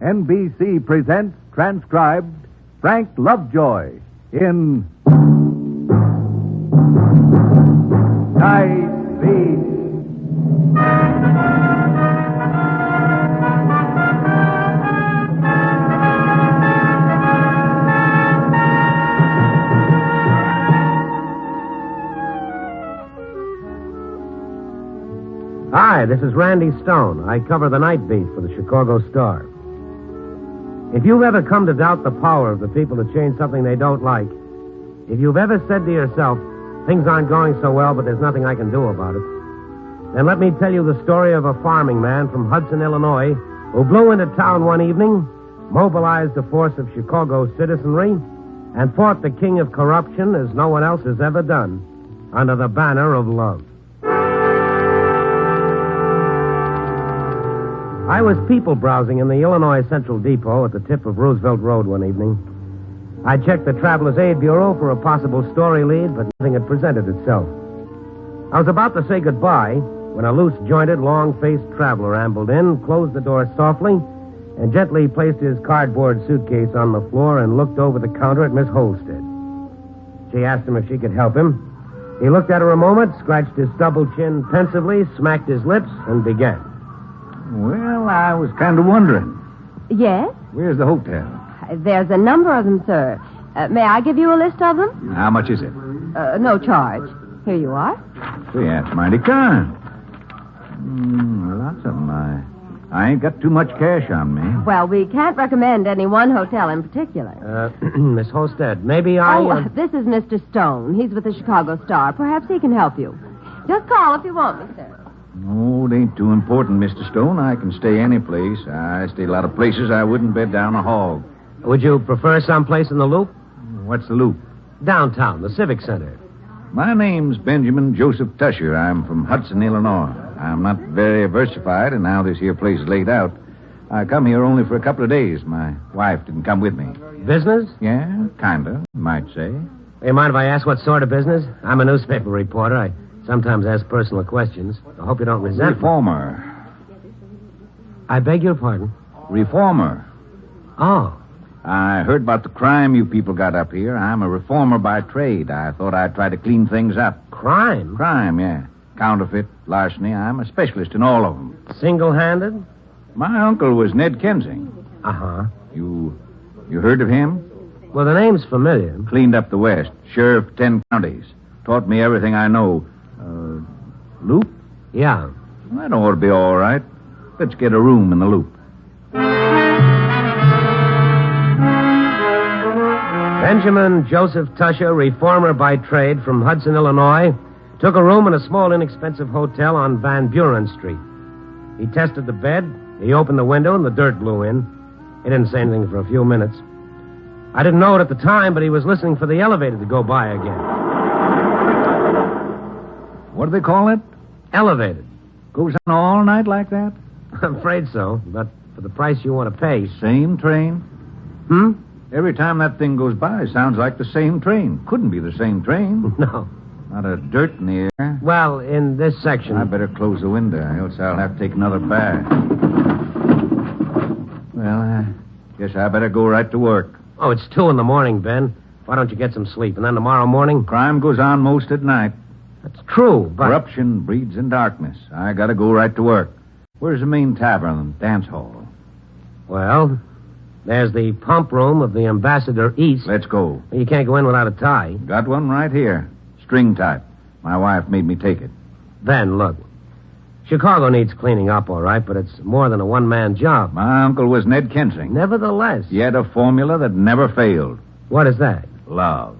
NBC presents, transcribed, Frank Lovejoy in Night Beat. Hi, this is Randy Stone. I cover the night beat for the Chicago Star. If you've ever come to doubt the power of the people to change something they don't like, if you've ever said to yourself, things aren't going so well, but there's nothing I can do about it, then let me tell you the story of a farming man from Hudson, Illinois, who blew into town one evening, mobilized a force of Chicago citizenry, and fought the king of corruption as no one else has ever done, under the banner of love. I was people browsing in the Illinois Central Depot at the tip of Roosevelt Road one evening. I checked the Traveler's Aid Bureau for a possible story lead, but nothing had presented itself. I was about to say goodbye when a loose-jointed, long-faced traveler ambled in, closed the door softly, and gently placed his cardboard suitcase on the floor and looked over the counter at Miss Holstead. She asked him if she could help him. He looked at her a moment, scratched his stubble chin pensively, smacked his lips, and began. Well, I was kind of wondering. Yes? Where's the hotel? There's a number of them, sir. May I give you a list of them? How much is it? No charge. Here you are. Gee, that's mighty kind. Lots of them. I ain't got too much cash on me. Well, we can't recommend any one hotel in particular. Miss Holstead, maybe This is Mr. Stone. He's with the Chicago Star. Perhaps he can help you. Just call if you want me, sir. Oh, it ain't too important, Mr. Stone. I can stay any place. I stay a lot of places I wouldn't bed down a hog. Would you prefer someplace in the Loop? What's the Loop? Downtown, the Civic Center. My name's Benjamin Joseph Tusher. I'm from Hudson, Illinois. I'm not very versified, and now this here place is laid out. I come here only for a couple of days. My wife didn't come with me. Business? Yeah, kinda, you might say. You mind if I ask what sort of business? I'm a newspaper reporter. I sometimes ask personal questions. I hope you don't resent me. Reformer. I beg your pardon? Reformer. Oh. I heard about the crime you people got up here. I'm a reformer by trade. I thought I'd try to clean things up. Crime? Crime, yeah. Counterfeit, larceny. I'm a specialist in all of them. Single-handed? My uncle was Ned Kensing. Uh-huh. You heard of him? Well, the name's familiar. Cleaned up the West. Sheriff 10 counties. Taught me everything I know. Loop? Yeah. That ought to be all right. Let's get a room in the Loop. Benjamin Joseph Tusher, reformer by trade from Hudson, Illinois, took a room in a small, inexpensive hotel on Van Buren Street. He tested the bed, he opened the window, and the dirt blew in. He didn't say anything for a few minutes. I didn't know it at the time, but he was listening for the elevator to go by again. What do they call it? Elevated. Goes on all night like that? I'm afraid so, but for the price you want to pay. Same train? Every time that thing goes by, it sounds like the same train. Couldn't be the same train. No. Not a dirt in the air. Well, in this section... I better close the window, else I'll have to take another bath. Well, I guess I better go right to work. Oh, it's 2 a.m, Ben. Why don't you get some sleep? And then tomorrow morning... Crime goes on most at night. That's true, but... Corruption breeds in darkness. I gotta go right to work. Where's the main tavern and dance hall? Well, there's the pump room of the Ambassador East. Let's go. You can't go in without a tie. Got one right here. String type. My wife made me take it. Ben, look. Chicago needs cleaning up, all right, but it's more than a one-man job. My uncle was Ned Kensing. Nevertheless... He had a formula that never failed. What is that? Love.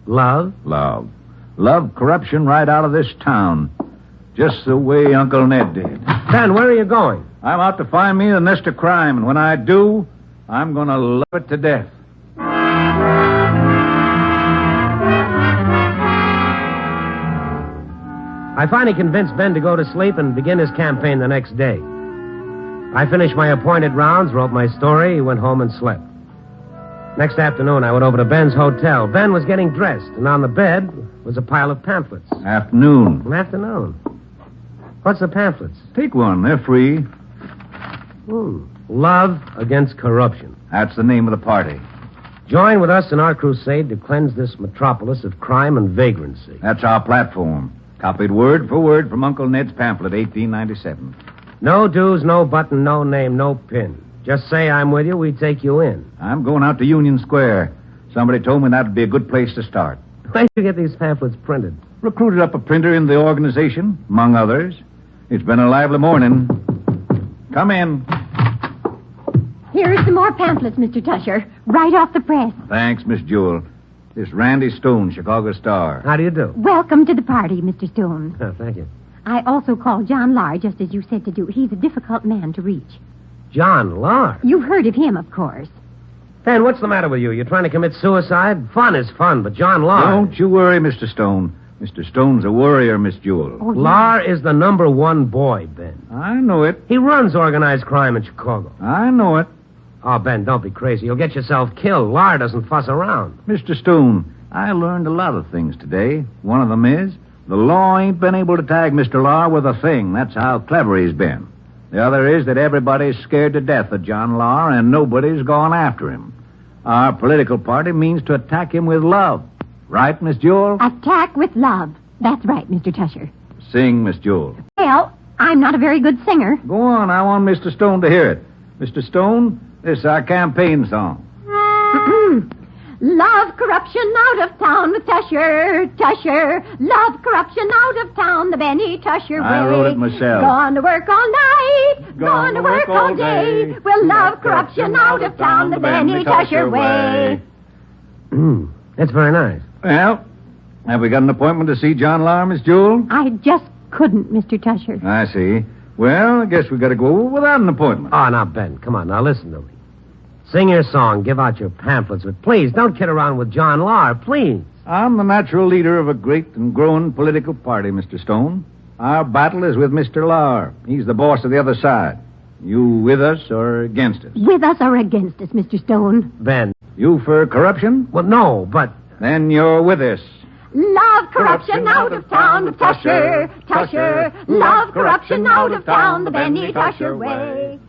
Love? Love. Love corruption right out of this town. Just the way Uncle Ned did. Ben, where are you going? I'm out to find me the nest of crime, and when I do, I'm going to love it to death. I finally convinced Ben to go to sleep and begin his campaign the next day. I finished my appointed rounds, wrote my story, went home and slept. Next afternoon, I went over to Ben's hotel. Ben was getting dressed, and on the bed was a pile of pamphlets. Afternoon. What's the pamphlets? Take one. They're free. Love Against Corruption. That's the name of the party. Join with us in our crusade to cleanse this metropolis of crime and vagrancy. That's our platform. Copied word for word from Uncle Ned's pamphlet, 1897. No dues, no button, no name, no pin. Just say I'm with you, we take you in. I'm going out to Union Square. Somebody told me that would be a good place to start. Where did you get these pamphlets printed? Recruited up a printer in the organization, among others. It's been a lively morning. Come in. Here are some more pamphlets, Mr. Tusher. Right off the press. Thanks, Miss Jewell. This Randy Stone, Chicago Star. How do you do? Welcome to the party, Mr. Stone. Oh, thank you. I also called John Lar, just as you said to do. He's a difficult man to reach. John Lar. You've heard of him, of course. Ben, what's the matter with you? You're trying to commit suicide? Fun is fun, but John Lar... Don't you worry, Mr. Stone. Mr. Stone's a worrier, Miss Jewell. Oh, Lar is the number one boy, Ben. I know it. He runs organized crime in Chicago. I know it. Oh, Ben, don't be crazy. You'll get yourself killed. Lar doesn't fuss around. Mr. Stone, I learned a lot of things today. One of them is the law ain't been able to tag Mr. Lar with a thing. That's how clever he's been. The other is that everybody's scared to death of John Lar, and nobody's gone after him. Our political party means to attack him with love. Right, Miss Jewell? Attack with love. That's right, Mr. Tusher. Sing, Miss Jewell. Well, I'm not a very good singer. Go on. I want Mr. Stone to hear it. Mr. Stone, this is our campaign song. Love corruption out of town with Tusher, Tusher. Love corruption out of town, the Benny Tusher way. I wrote it myself. Gone to work all night, gone to work all day. We'll love corruption out of town, the Benny Tusher way. That's very nice. Well, have we got an appointment to see John Lar, Miss Jewell? I just couldn't, Mr. Tusher. I see. Well, I guess we got to go without an appointment. Oh, now, Ben, come on. Now, listen to me. Sing your song, give out your pamphlets, but please, don't kid around with John Lar, please. I'm the natural leader of a great and growing political party, Mr. Stone. Our battle is with Mr. Lar. He's the boss of the other side. You with us or against us? With us or against us, Mr. Stone? Ben. You for corruption? Well, no, but... Then you're with us. Love corruption out of town with Tusher, Tusher. Love corruption out of town, the Benny Tusher way.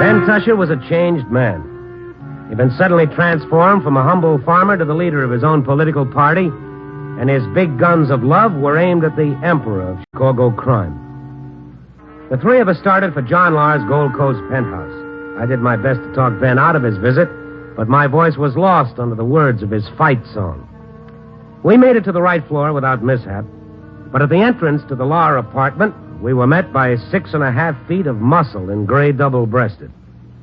Ben Tusher was a changed man. He'd been suddenly transformed from a humble farmer to the leader of his own political party, and his big guns of love were aimed at the emperor of Chicago crime. The three of us started for John Lar's Gold Coast penthouse. I did my best to talk Ben out of his visit, but my voice was lost under the words of his fight song. We made it to the right floor without mishap, but at the entrance to the Lar apartment, we were met by 6.5 feet of muscle in gray double-breasted.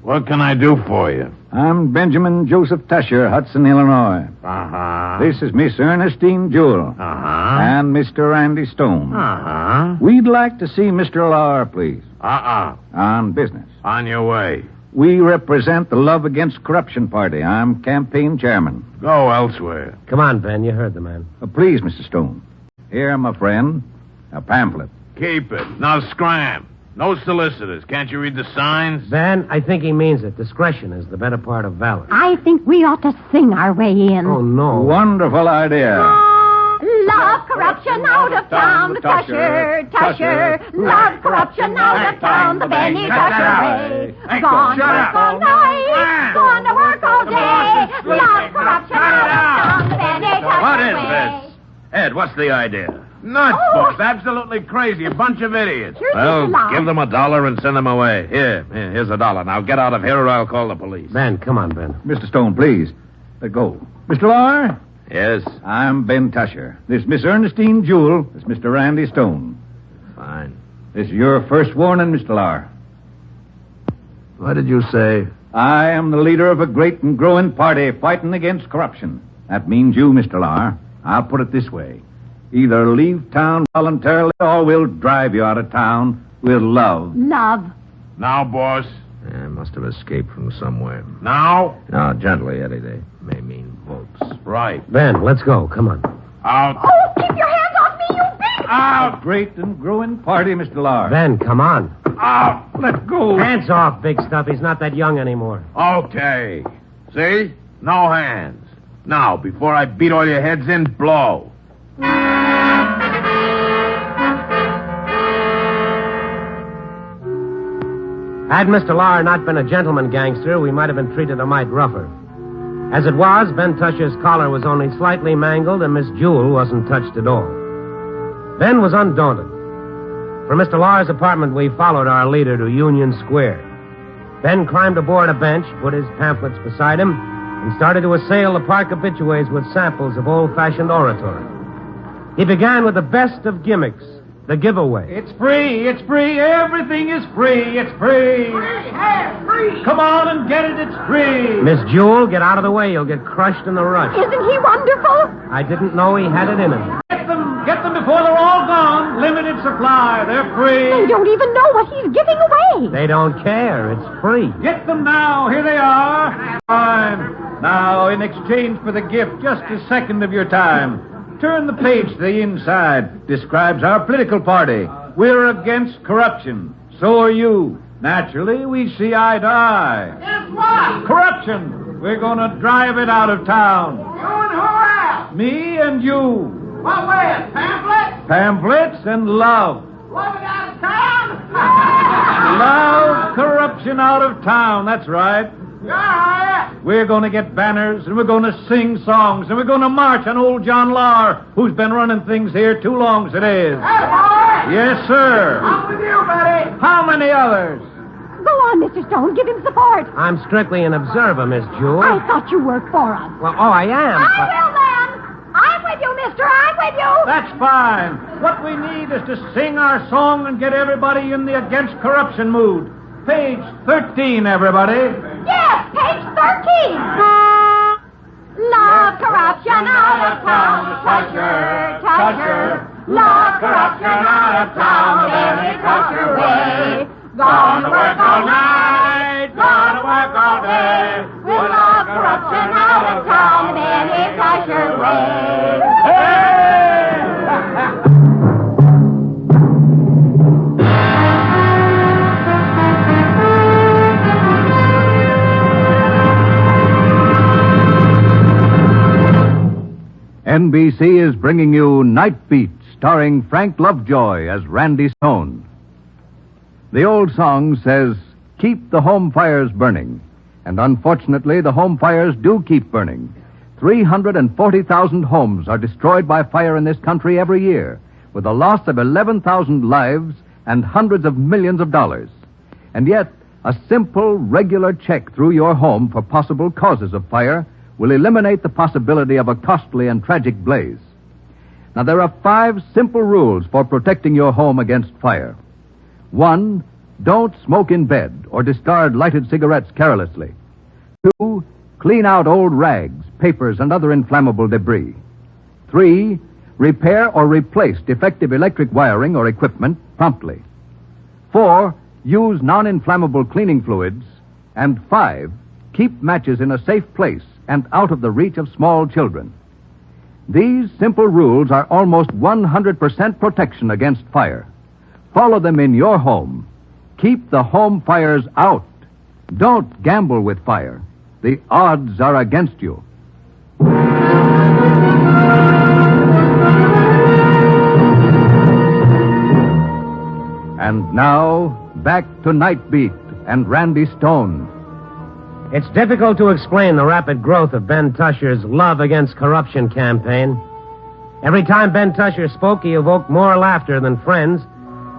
What can I do for you? I'm Benjamin Joseph Tusher, Hudson, Illinois. Uh-huh. This is Miss Ernestine Jewell. Uh-huh. And Mr. Randy Stone. Uh-huh. We'd like to see Mr. Lar, please. Uh-uh. On business. On your way. We represent the Love Against Corruption Party. I'm campaign chairman. Go elsewhere. Come on, Ben, you heard the man. Please, Mr. Stone. Here, my friend, a pamphlet. Keep it. Now scram. No solicitors. Can't you read the signs? Ben, I think he means it. Discretion is the better part of valor. I think we ought to sing our way in. Oh, no. Wonderful idea. Love corruption out of town, the Tusher, Tusher. Love corruption out of town, the Benny Tusher way. Gone to work all night, gone to work all day. Love corruption out of town, the Benny Tusher What way. is this? Ed, what's the idea? Nuts, boss. Absolutely crazy. A bunch of idiots. Here's Well, Mr. Love. give them $1 and send them away. Here's $1. Now get out of here or I'll call the police. Ben, come on, Ben. Mr. Stone, please. Let go. Mr. Lar? Yes? I'm Ben Tusher. This is Miss Ernestine Jewell. This is Mr. Randy Stone. Fine. This is your first warning, Mr. Lar. What did you say? I am the leader of a great and growing party fighting against corruption. That means you, Mr. Lar. I'll put it this way. Either leave town voluntarily or we'll drive you out of town with love. Love. Now, boss. Must have escaped from somewhere. Now? Now, gently, Eddie. They may mean votes. Right. Ben, let's go. Come on. Out. Oh, keep your hands off me, you big... A great and growing party, Mr. Lar. Ben, come on. Out. Let go. Hands off, big stuff. He's not that young anymore. Okay. See? No hands. Now, before I beat all your heads in, blow. Had Mr. Lahr not been a gentleman gangster, we might have been treated a mite rougher. As it was, Ben Tusher's collar was only slightly mangled, and Miss Jewel wasn't touched at all. Ben was undaunted. From Mr. Lahr's apartment, we followed our leader to Union Square. Ben climbed aboard a bench, put his pamphlets beside him, and started to assail the park habitués with samples of old-fashioned oratory. He began with the best of gimmicks, the giveaway. It's free, everything is free, it's free. Free. Come on and get it, it's free. Miss Jewel, get out of the way, you'll get crushed in the rush. Isn't he wonderful? I didn't know he had it in him. Get them before they're all gone. Limited supply, they're free. They don't even know what he's giving away. They don't care, it's free. Get them now, here they are. Fine. Now, in exchange for the gift, just a second of your time. Turn the page to the inside. Describes our political party. We're against corruption. So are you. Naturally, we see eye to eye. Guess what? Corruption. We're going to drive it out of town. You and who else? Me and you. What way? Pamphlets? Pamphlets and love. Love it out of town? Love corruption out of town. That's right. Yeah. We're going to get banners, and we're going to sing songs, and we're going to march on old John Lahr, who's been running things here too long as it is. Hey, boy! Yes, sir. I'm with you, buddy. How many others? Go on, Mr. Stone. Give him support. I'm strictly an observer, Miss Jewel. I thought you worked for us. Well, I am. I will then. I'm with you, mister. I'm with you. That's fine. What we need is to sing our song and get everybody in the against corruption mood. Page 13, everybody. Yes, page 13. Love corruption out of town, Tusher, Tusher. Love corruption out of town, every Tusher way. Gone to work all night, gone to work all day. We'll love corruption out of town, every Tusher way. NBC is bringing you Night Beat, starring Frank Lovejoy as Randy Stone. The old song says, "Keep the home fires burning." And unfortunately, the home fires do keep burning. 340,000 homes are destroyed by fire in this country every year, with a loss of 11,000 lives and hundreds of millions of dollars. And yet, a simple, regular check through your home for possible causes of fire will eliminate the possibility of a costly and tragic blaze. Now, there are 5 simple rules for protecting your home against fire. 1, don't smoke in bed or discard lighted cigarettes carelessly. 2, clean out old rags, papers, and other inflammable debris. 3, repair or replace defective electric wiring or equipment promptly. 4, use non-inflammable cleaning fluids. And 5, keep matches in a safe place and out of the reach of small children. These simple rules are almost 100% protection against fire. Follow them in your home. Keep the home fires out. Don't gamble with fire. The odds are against you. And now, back to Night Beat and Randy Stone. It's difficult to explain the rapid growth of Ben Tusher's Love Against Corruption campaign. Every time Ben Tusher spoke, he evoked more laughter than friends.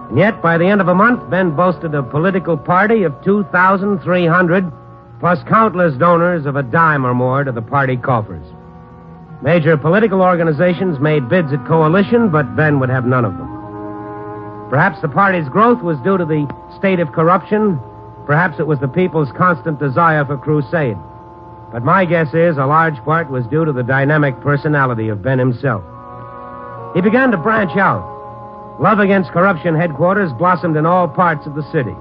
And yet, by the end of a month, Ben boasted a political party of 2,300, plus countless donors of a dime or more to the party coffers. Major political organizations made bids at coalition, but Ben would have none of them. Perhaps the party's growth was due to the state of corruption. Perhaps it was the people's constant desire for crusade. But my guess is a large part was due to the dynamic personality of Ben himself. He began to branch out. Love Against Corruption headquarters blossomed in all parts of the city.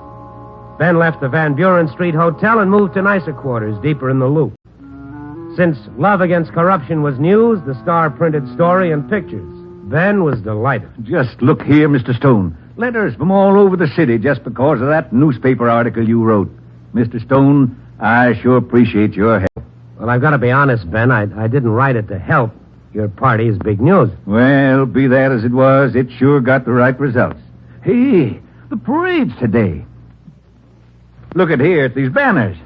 Ben left the Van Buren Street Hotel and moved to nicer quarters deeper in the Loop. Since Love Against Corruption was news, the Star printed story and pictures. Ben was delighted. Just look here, Mr. Stone. Letters from all over the city just because of that newspaper article you wrote. Mr. Stone, I sure appreciate your help. Well, I've got to be honest, Ben. I didn't write it to help. Your party is big news. Well, be that as it was, it sure got the right results. Hey, the parade's today. Look at here at these banners.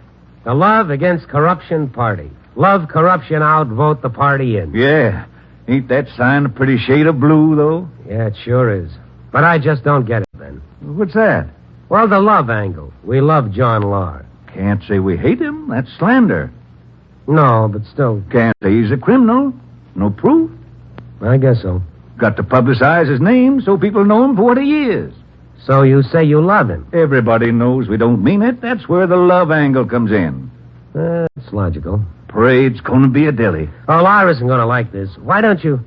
The Love Against Corruption Party. Love corruption out, vote the party in. Yeah. Ain't that sign a pretty shade of blue, though? Yeah, it sure is. But I just don't get it, Ben. What's that? Well, the love angle. We love John Lahr. Can't say we hate him. That's slander. No, but still, Can't say he's a criminal. No proof. I guess so. Got to publicize his name so people know him for what he is. So you say you love him? Everybody knows we don't mean it. That's where the love angle comes in. That's logical. Parade's gonna be a dilly. Oh, Lahr isn't going to like this. Why don't you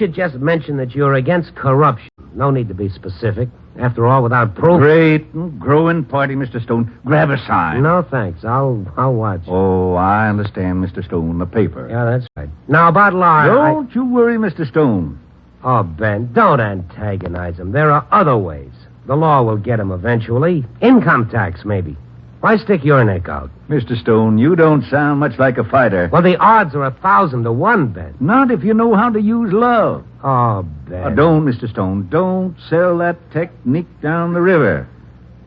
just mention that you're against corruption? No need to be specific. After all, without proof. Great and growing party, Mr. Stone. Grab a sign. No, thanks. I'll watch. Oh, I understand, Mr. Stone. The paper. Yeah, that's right. Now, about Lahr... Don't you worry, Mr. Stone. Oh, Ben, don't antagonize him. There are other ways. The law will get him eventually. Income tax, maybe. Why stick your neck out? Mr. Stone, you don't sound much like a fighter. Well, the odds are 1,000 to 1, Ben. Not if you know how to use love. Oh, Ben. Don't, Mr. Stone. Don't sell that technique down the river.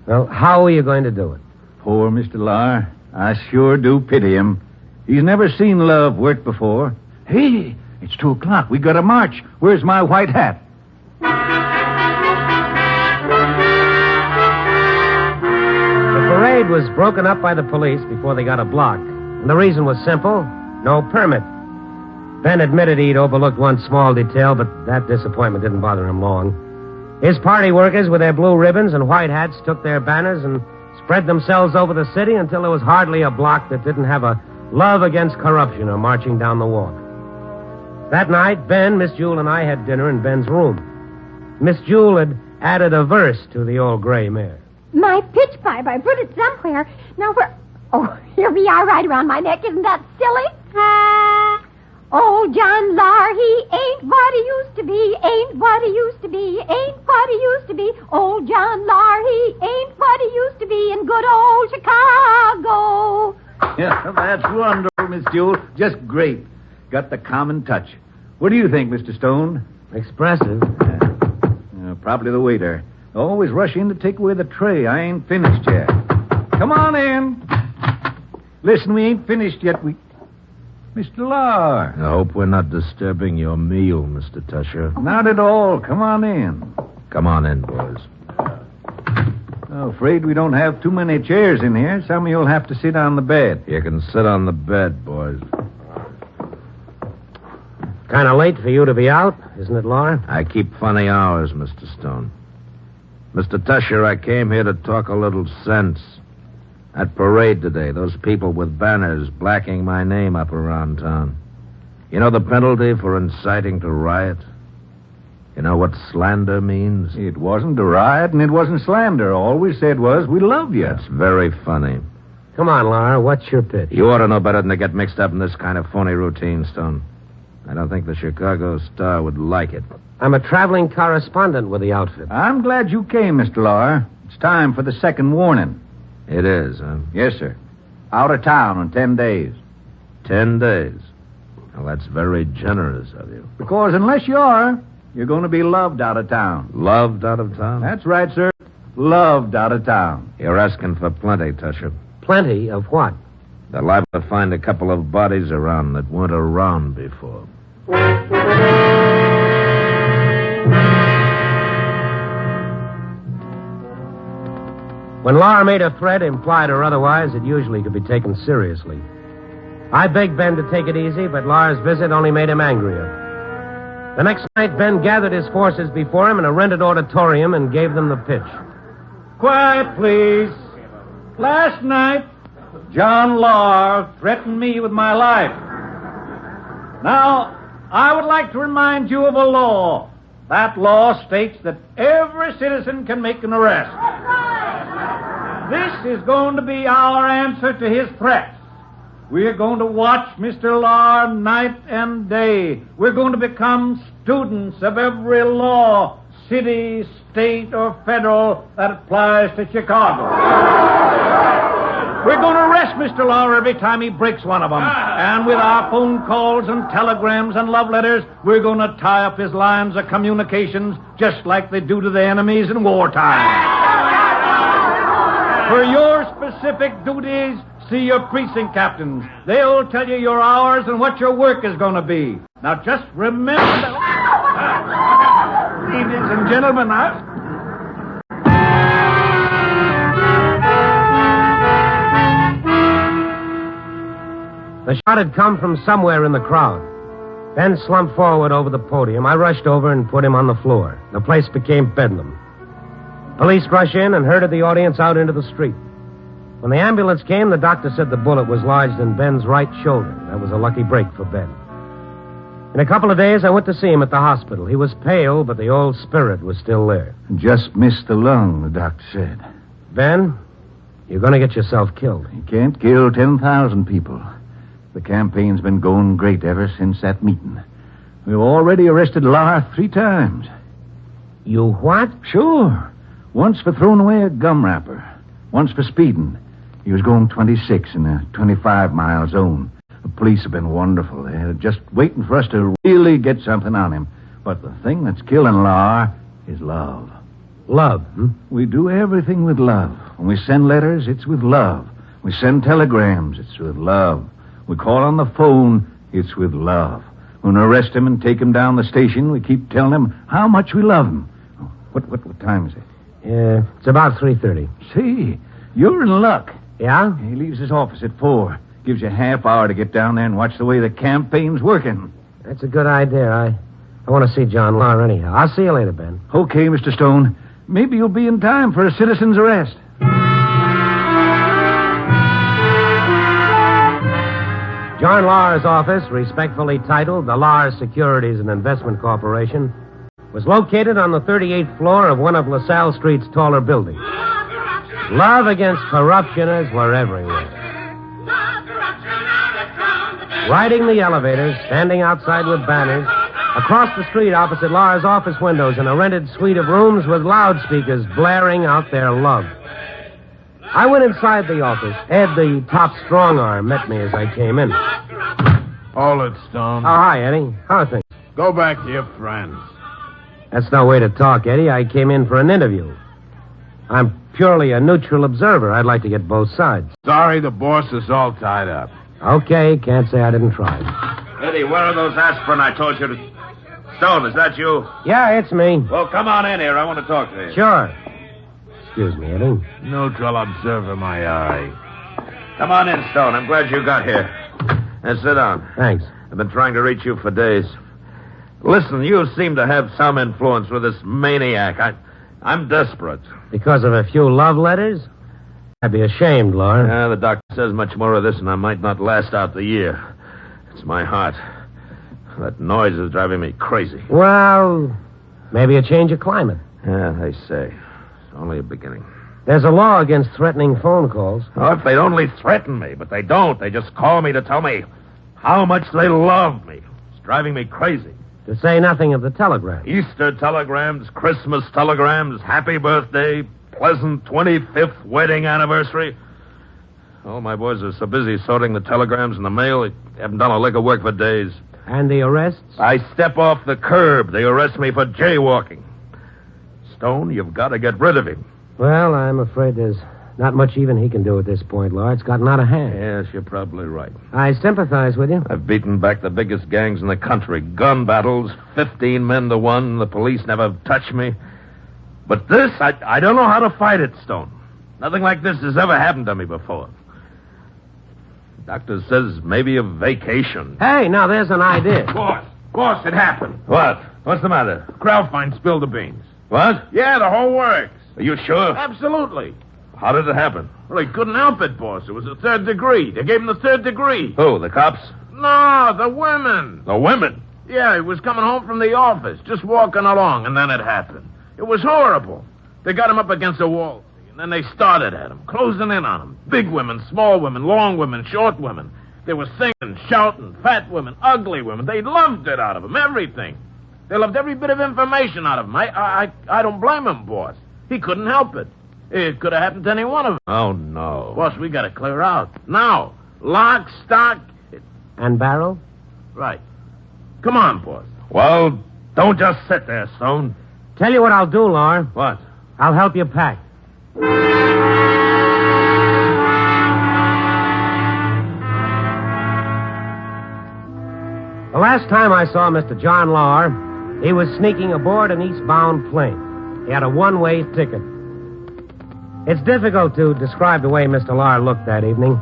Well, how are you going to do it? Poor Mr. Lahr. I sure do pity him. He's never seen love work before. Hey, it's 2 o'clock. We gotta march. Where's my white hat? The parade was broken up by the police before they got a block. And the reason was simple. No permit. Ben admitted he'd overlooked one small detail, but that disappointment didn't bother him long. His party workers with their blue ribbons and white hats took their banners and spread themselves over the city until there was hardly a block that didn't have a Love Against Corruption or marching down the walk. That night, Ben, Miss Jewel, and I had dinner in Ben's room. Miss Jewel had added a verse to the old gray mare. My pitch pipe, I put it somewhere. Now where... Oh, here we are right around my neck. Isn't that silly? Old John Lahr, he ain't what he used to be, ain't what he used to be, ain't what he used to be. Old John Lahr, he ain't what he used to be in good old Chicago. Yeah, that's wonderful, Miss Jewel. Just great. Got the common touch. What do you think, Mr. Stone? Expressive. Probably the waiter. Always rush in to take away the tray. I ain't finished yet. Come on in. Listen, we ain't finished yet. Mr. Lahr. I hope we're not disturbing your meal, Mr. Tusher. Not at all. Come on in. Come on in, boys. Oh, afraid we don't have too many chairs in here. Some of you'll have to sit on the bed. You can sit on the bed, boys. Kind of late for you to be out, isn't it, Lahr? I keep funny hours, Mr. Stone. Mr. Tusher, I came here to talk a little sense. At parade today, those people with banners blacking my name up around town. You know the penalty for inciting to riot? You know what slander means? It wasn't a riot and it wasn't slander. All we said was we love you. That's very funny. Come on, Lahr, what's your pitch? You ought to know better than to get mixed up in this kind of phony routine, Stone. I don't think the Chicago Star would like it. I'm a traveling correspondent with the outfit. I'm glad you came, Mr. Lahr. It's time for the second warning. It is, huh? Yes, sir. Out of town in 10 days. 10 days. Well, that's very generous of you. Because unless you are, you're going to be loved out of town. Loved out of town? That's right, sir. Loved out of town. You're asking for plenty, Tusher. Plenty of what? They're liable to find a couple of bodies around that weren't around before. When Lahr made a threat, implied or otherwise, it usually could be taken seriously. I begged Ben to take it easy, but Lahr's visit only made him angrier. The next night, Ben gathered his forces before him in a rented auditorium and gave them the pitch. Quiet, please. Last night, John Lahr threatened me with my life. Now, I would like to remind you of a law. That law states that every citizen can make an arrest. This is going to be our answer to his threats. We're going to watch Mr. Lahr night and day. We're going to become students of every law, city, state, or federal that applies to Chicago. We're going to arrest Mr. Lahr every time he breaks one of them. And with our phone calls and telegrams and love letters, we're going to tie up his lines of communications just like they do to the enemies in wartime. For your specific duties, see your precinct captains. They'll tell you your hours and what your work is going to be. Now, just remember that... Ladies and gentlemen, The shot had come from somewhere in the crowd. Ben slumped forward over the podium. I rushed over and put him on the floor. The place became bedlam. Police rushed in and herded the audience out into the street. When the ambulance came, the doctor said the bullet was lodged in Ben's right shoulder. That was a lucky break for Ben. In a couple of days, I went to see him at the hospital. He was pale, but the old spirit was still there. just missed the lung, the doctor said. Ben, you're going to get yourself killed. You can't kill 10,000 people. The campaign's been going great ever since that meeting. We've already arrested Lar 3 times. You what? Sure. Once for throwing away a gum wrapper. Once for speeding. He was going 26 in a 25-mile zone. The police have been wonderful. They're just waiting for us to really get something on him. But the thing that's killing Lar is love. Love, We do everything with love. When we send letters, it's with love. We send telegrams, it's with love. We call on the phone, it's with love. When we arrest him and take him down the station, we keep telling him how much we love him. What time is it? It's about 3:30. See, you're in luck. Yeah? He leaves his office at 4. Gives you a half hour to get down there and watch the way the campaign's working. That's a good idea. I want to see John Lahr anyhow. I'll see you later, Ben. Okay, Mr. Stone. Maybe you'll be in time for a citizen's arrest. John Lahr's office, respectfully titled the Lahr Securities and Investment Corporation, was located on the 38th floor of one of LaSalle Street's taller buildings. Love against corruptioners were everywhere. Riding the elevators, standing outside with banners, across the street opposite Lahr's office windows in a rented suite of rooms with loudspeakers blaring out their love. I went inside the office. Ed, the top strong arm, met me as I came in. Hold it, Stone. Oh, hi, Eddie. How are things? Go back to your friends. That's no way to talk, Eddie. I came in for an interview. I'm purely a neutral observer. I'd like to get both sides. Sorry, the boss is all tied up. Okay, can't say I didn't try. Eddie, where are those aspirin I told you to... Stone, is that you? Yeah, it's me. Well, come on in here. I want to talk to you. Sure. Excuse me, Eddie. Neutral observer, my eye. Come on in, Stone. I'm glad you got here. Now, sit down. Thanks. I've been trying to reach you for days. Listen, you seem to have some influence with this maniac. I'm desperate. Because of a few love letters? I'd be ashamed, Lahr. Yeah, the doctor says much more of this, and I might not last out the year. It's my heart. That noise is driving me crazy. Well, maybe a change of climate. Yeah, they say. It's only a beginning. There's a law against threatening phone calls. Oh, if they'd only threaten me, but they don't. They just call me to tell me how much they love me. It's driving me crazy. To say nothing of the telegram. Easter telegrams, Christmas telegrams, happy birthday, pleasant 25th wedding anniversary. Oh, my boys are so busy sorting the telegrams in the mail, they haven't done a lick of work for days. And the arrests? I step off the curb, they arrest me for jaywalking. Stone, you've got to get rid of him. Well, I'm afraid there's not much even he can do at this point, Lahr. It's gotten out of hand. Yes, you're probably right. I sympathize with you. I've beaten back the biggest gangs in the country. Gun battles, 15 men to 1. The police never touch me. But this, I don't know how to fight it, Stone. Nothing like this has ever happened to me before. Doctor says maybe a vacation. Hey, now there's an idea. Boss, it happened. What? What's the matter? Kraufine spilled the beans. What? Yeah, the whole works. Are you sure? Absolutely. How did it happen? Well, he couldn't help it, boss. It was the 3rd degree. They gave him the 3rd degree. Who, the cops? No, the women. The women? Yeah, he was coming home from the office, just walking along, and then it happened. It was horrible. They got him up against a wall, and then they started at him, closing in on him. Big women, small women, long women, short women. They were singing, shouting, fat women, ugly women. They loved it out of him, everything. They loved every bit of information out of him. I don't blame him, boss. He couldn't help it. It could have happened to any one of them. Oh, no. Boss, we got to clear out. Now. Lock, stock... And barrel? Right. Come on, boss. Well, don't just sit there, Stone. Tell you what I'll do, Lahr. What? I'll help you pack. The last time I saw Mr. John Lahr, he was sneaking aboard an eastbound plane. He had a one-way ticket. It's difficult to describe the way Mr. Lahr looked that evening.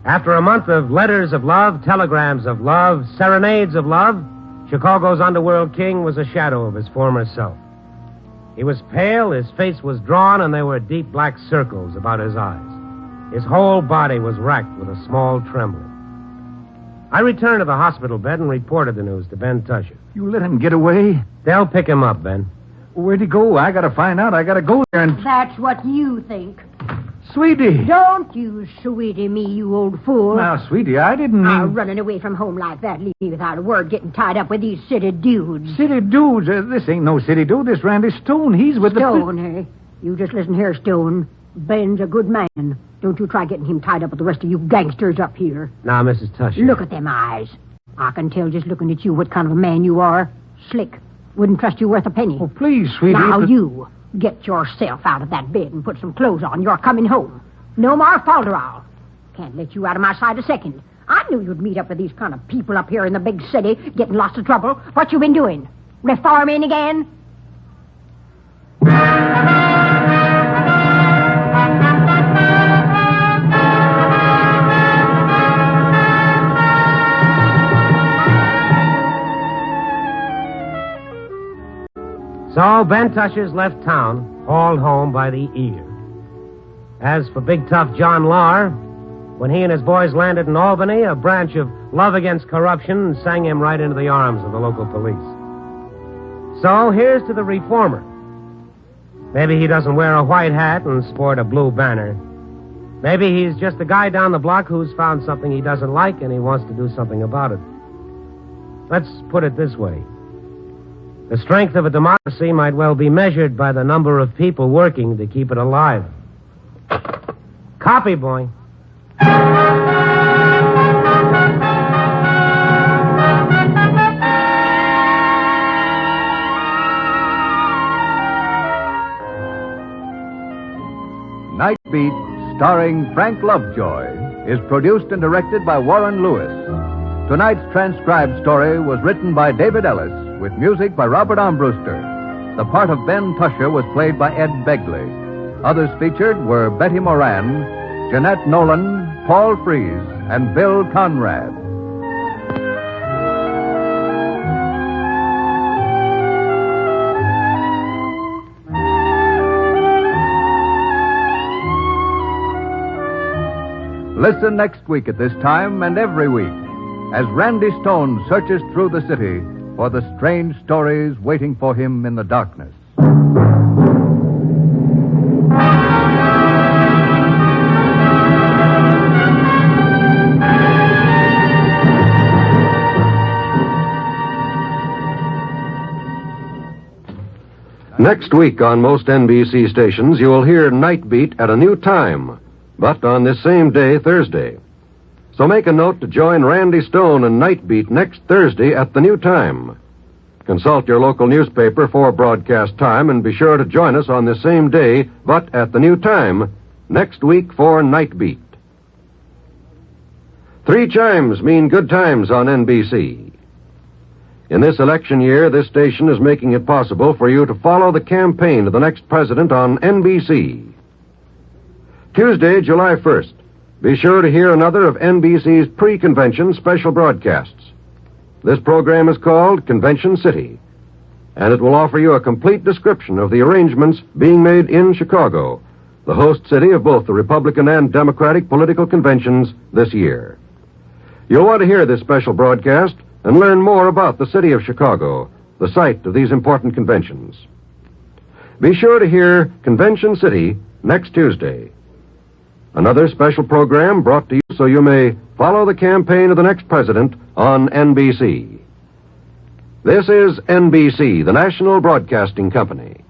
After a month of letters of love, telegrams of love, serenades of love, Chicago's underworld king was a shadow of his former self. He was pale, his face was drawn, and there were deep black circles about his eyes. His whole body was racked with a small trembling. I returned to the hospital bed and reported the news to Ben Tusher. You let him get away? They'll pick him up, Ben. Where'd he go? I gotta find out. I gotta go there and... That's what you think. Sweetie! Don't you sweetie me, you old fool. Now, Sweetie, I didn't mean... Running away from home like that, leave me without a word, getting tied up with these city dudes. City dudes? This ain't no city dude. This Randy Stone. He's with Stone, eh? You just listen here, Stone. Ben's a good man. Don't you try getting him tied up with the rest of you gangsters up here. Now, Mrs. Tusher. Look at them eyes. I can tell just looking at you what kind of a man you are. Slick. Wouldn't trust you worth a penny. Oh, please, Sweetie. Now, you get yourself out of that bed and put some clothes on. You're coming home. No more falderall. Can't let you out of my sight a second. I knew you'd meet up with these kind of people up here in the big city, getting lots of trouble. What you been doing? Reforming again? So Ben Tusher's left town, hauled home by the ear. As for big tough John Lahr, when he and his boys landed in Albany, a branch of Love Against Corruption sang him right into the arms of the local police. So here's to the reformer. Maybe he doesn't wear a white hat and sport a blue banner. Maybe he's just the guy down the block who's found something he doesn't like and he wants to do something about it. Let's put it this way. The strength of a democracy might well be measured by the number of people working to keep it alive. Copy, boy. Night Beat, starring Frank Lovejoy, is produced and directed by Warren Lewis. Tonight's transcribed story was written by David Ellis, with music by Robert Armbruster. The part of Ben Tusher was played by Ed Begley. Others featured were Betty Moran, Jeanette Nolan, Paul Freese, and Bill Conrad. Listen next week at this time and every week as Randy Stone searches through the city for the strange stories waiting for him in the darkness. Next week on most NBC stations, you will hear Night Beat at a new time, but on this same day, Thursday. So make a note to join Randy Stone and Night Beat next Thursday at the new time. Consult your local newspaper for broadcast time and be sure to join us on the same day, but at the new time, next week for Night Beat. 3 chimes mean good times on NBC. In this election year, this station is making it possible for you to follow the campaign of the next president on NBC. Tuesday, July 1st. Be sure to hear another of NBC's pre-convention special broadcasts. This program is called Convention City, and it will offer you a complete description of the arrangements being made in Chicago, the host city of both the Republican and Democratic political conventions this year. You'll want to hear this special broadcast and learn more about the city of Chicago, the site of these important conventions. Be sure to hear Convention City next Tuesday. Another special program brought to you so you may follow the campaign of the next president on NBC. This is NBC, the National Broadcasting Company.